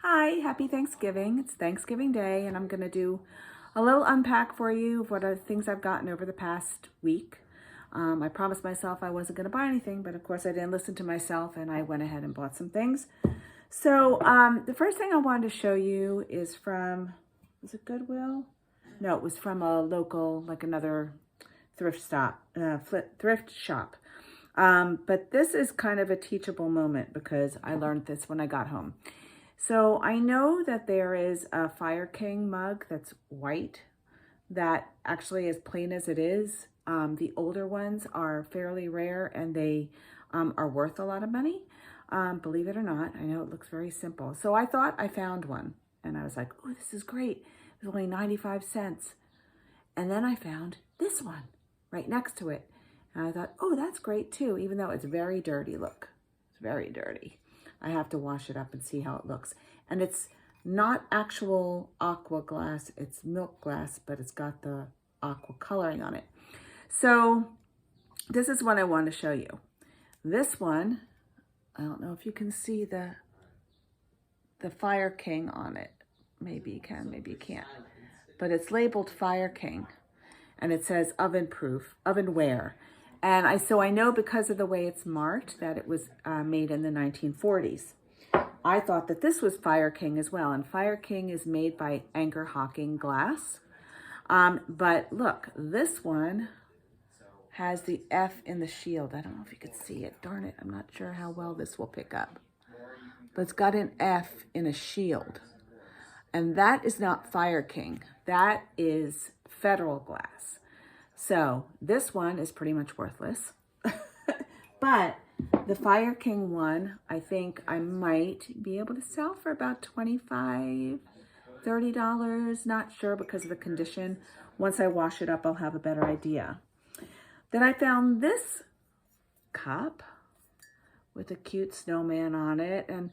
Hi, happy Thanksgiving. It's Thanksgiving Day, and I'm going to do a little unpack for you of what are the things I've gotten over the past week. I promised myself I wasn't going to buy anything, but of course I didn't listen to myself, and I went ahead and bought some things. So the first thing I wanted to show you is from, was it Goodwill? No, it was from a local, like another thrift shop. But this is kind of a teachable moment because I learned this when I got home. So I know that there is a Fire King mug that's white that actually as plain as it is. The older ones are fairly rare and they are worth a lot of money. Believe it or not, I know it looks very simple. So I thought I found one and I was like, oh, this is great. It was only 95 cents. And then I found this one right next to it. And I thought, oh, that's great too, even though it's very dirty. Look, it's very dirty. I have to wash it up and see how it looks. And it's not actual aqua glass, it's milk glass, but it's got the aqua coloring on it. So this is what I want to show you. This one, I don't know if you can see the Fire King on it. Maybe you can, maybe you can't. But it's labeled Fire King. And it says oven proof, ovenware. And so I know because of the way it's marked that it was made in the 1940s. I thought that this was Fire King as well. And Fire King is made by Anchor Hocking Glass. But look, this one has the F in the shield. I don't know if you could see it. Darn it, I'm not sure how well this will pick up. But it's got an F in a shield. And that is not Fire King. That is Federal Glass. So this one is pretty much worthless. But the Fire King one, I think I might be able to sell for about $25, $30. Not sure because of the condition. Once I wash it up, I'll have a better idea. Then I found this cup with a cute snowman on it. And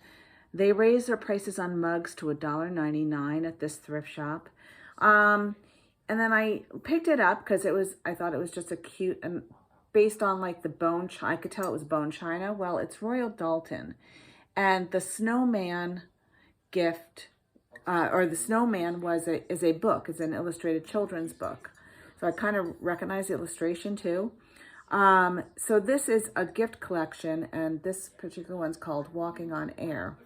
they raised their prices on mugs to $1.99 at this thrift shop. And then I picked it up because I thought it was just a cute, and based on like the bone, I could tell it was bone china. Well, it's Royal Dalton. And the snowman gift, or the snowman is a book. It's an illustrated children's book. So I kind of recognize the illustration too. So this is a gift collection, and this particular one's called Walking on Air.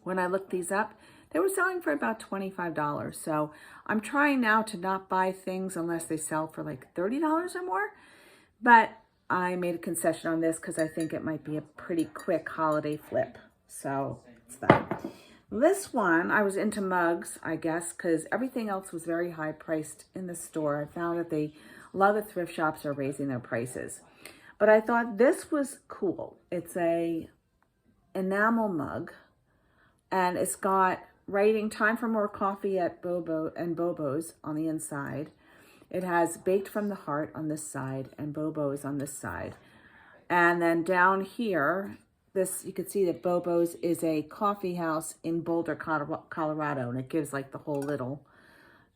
When I looked these up, they were selling for about $25. So I'm trying now to not buy things unless they sell for like $30 or more. But I made a concession on this because I think it might be a pretty quick holiday flip. So it's that. This one, I was into mugs, I guess, because everything else was very high priced in the store. I found that a lot of the thrift shops are raising their prices. But I thought this was cool. It's a enamel mug. And it's got writing time for more coffee at Bobo's on the inside. It has baked from the heart on this side and Bobo's on this side. And then down here, you can see that Bobo's is a coffee house in Boulder, Colorado. And it gives like the whole little,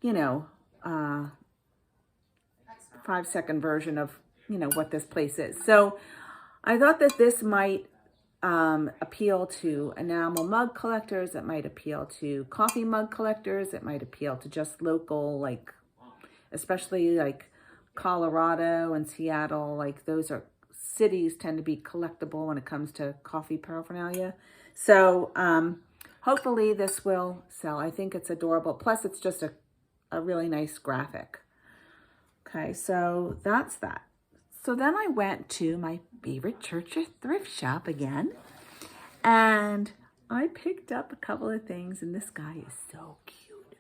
5-second version of, what this place is. So I thought that this might appeal to enamel mug collectors. It might appeal to coffee mug collectors. It might appeal to just local, like, especially like Colorado and Seattle. Like those are cities tend to be collectible when it comes to coffee paraphernalia. So hopefully this will sell. I think it's adorable. Plus it's just a really nice graphic. Okay, so that's that. So then I went to my favorite church thrift shop again, and I picked up a couple of things, and this guy is so cute.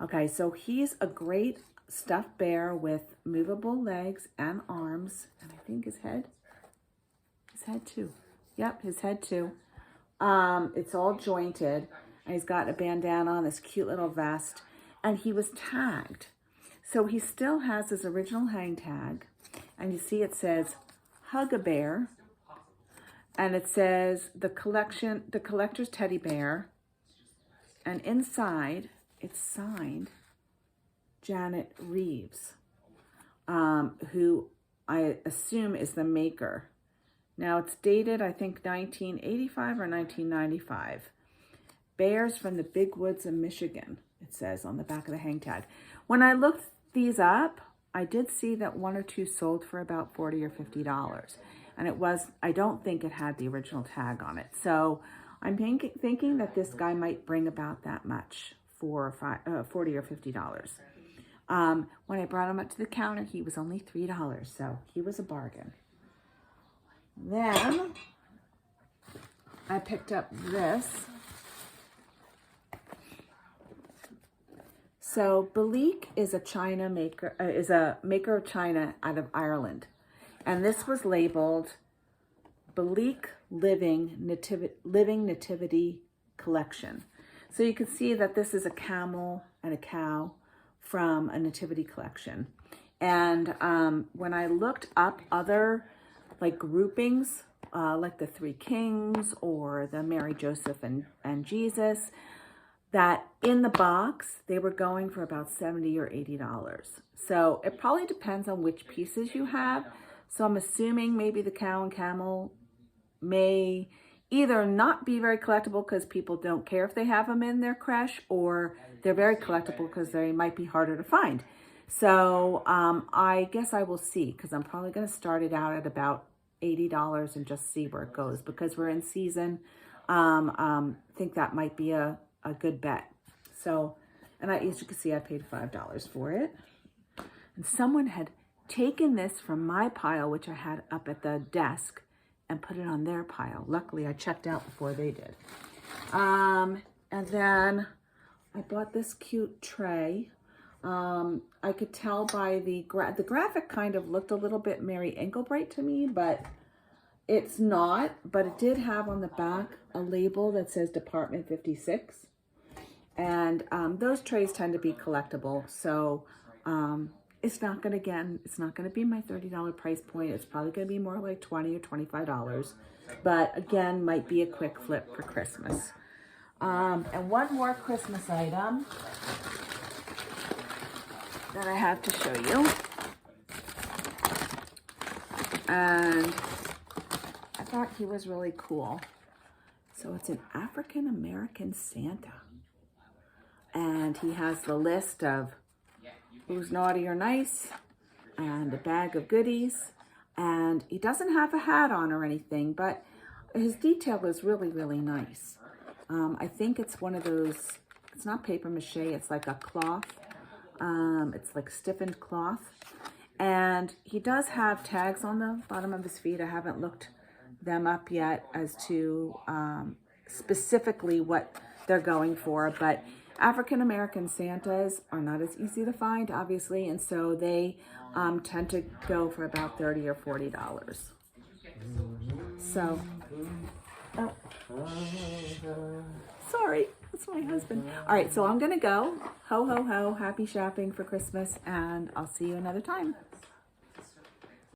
Okay, so he's a great stuffed bear with movable legs and arms, and I think his head too. Yep, his head too. It's all jointed, and he's got a bandana on, this cute little vest, and he was tagged. So he still has his original hang tag. And you see it says Hug-a-Bear, and it says the collector's teddy bear, and inside it's signed Janet Reeves, who I assume is the maker. Now it's dated, I think 1985 or 1995. bears from the big woods of Michigan, it says on the back of the hang tag. When I looked these up, I did see that 1 or 2 sold for about $40 or $50. And it was, I don't think it had the original tag on it. So I'm thinking that this guy might bring about that much for $40 or $50. When I brought him up to the counter, he was only $3, so he was a bargain. Then I picked up this. So Beliek is a maker of china out of Ireland, and this was labeled Beliek Living Nativity Collection. So you can see that this is a camel and a cow from a nativity collection. And when I looked up other like groupings, like the 3 Kings or the Mary, Joseph, and Jesus, that in the box, they were going for about $70 or $80. So it probably depends on which pieces you have. So I'm assuming maybe the cow and camel may either not be very collectible because people don't care if they have them in their creche, or they're very collectible because they might be harder to find. So I guess I will see, because I'm probably going to start it out at about $80 and just see where it goes, because we're in season. I think that might be a good bet. So, and as you can see, I paid $5 for it. And someone had taken this from my pile, which I had up at the desk, and put it on their pile. Luckily, I checked out before they did. And then I bought this cute tray. I could tell by the graphic kind of looked a little bit Mary Engelbreit to me, but it's not. But it did have on the back a label that says Department 56. And those trays tend to be collectible. So it's not going to be my $30 price point. It's probably going to be more like $20 or $25. But again, might be a quick flip for Christmas. And one more Christmas item that I have to show you. And I thought he was really cool. So it's an African American Santa. And he has the list of who's naughty or nice, and a bag of goodies. And he doesn't have a hat on or anything, but his detail is really, really nice. I think it's one of those, it's not paper mache, it's like a cloth. It's like stiffened cloth. And he does have tags on the bottom of his feet. I haven't looked them up yet as to specifically what they're going for, but African-American Santas are not as easy to find, obviously, and so they tend to go for about $30 or $40. So, oh, sorry, that's my husband. All right, so I'm going to go. Ho, ho, ho, happy shopping for Christmas, and I'll see you another time.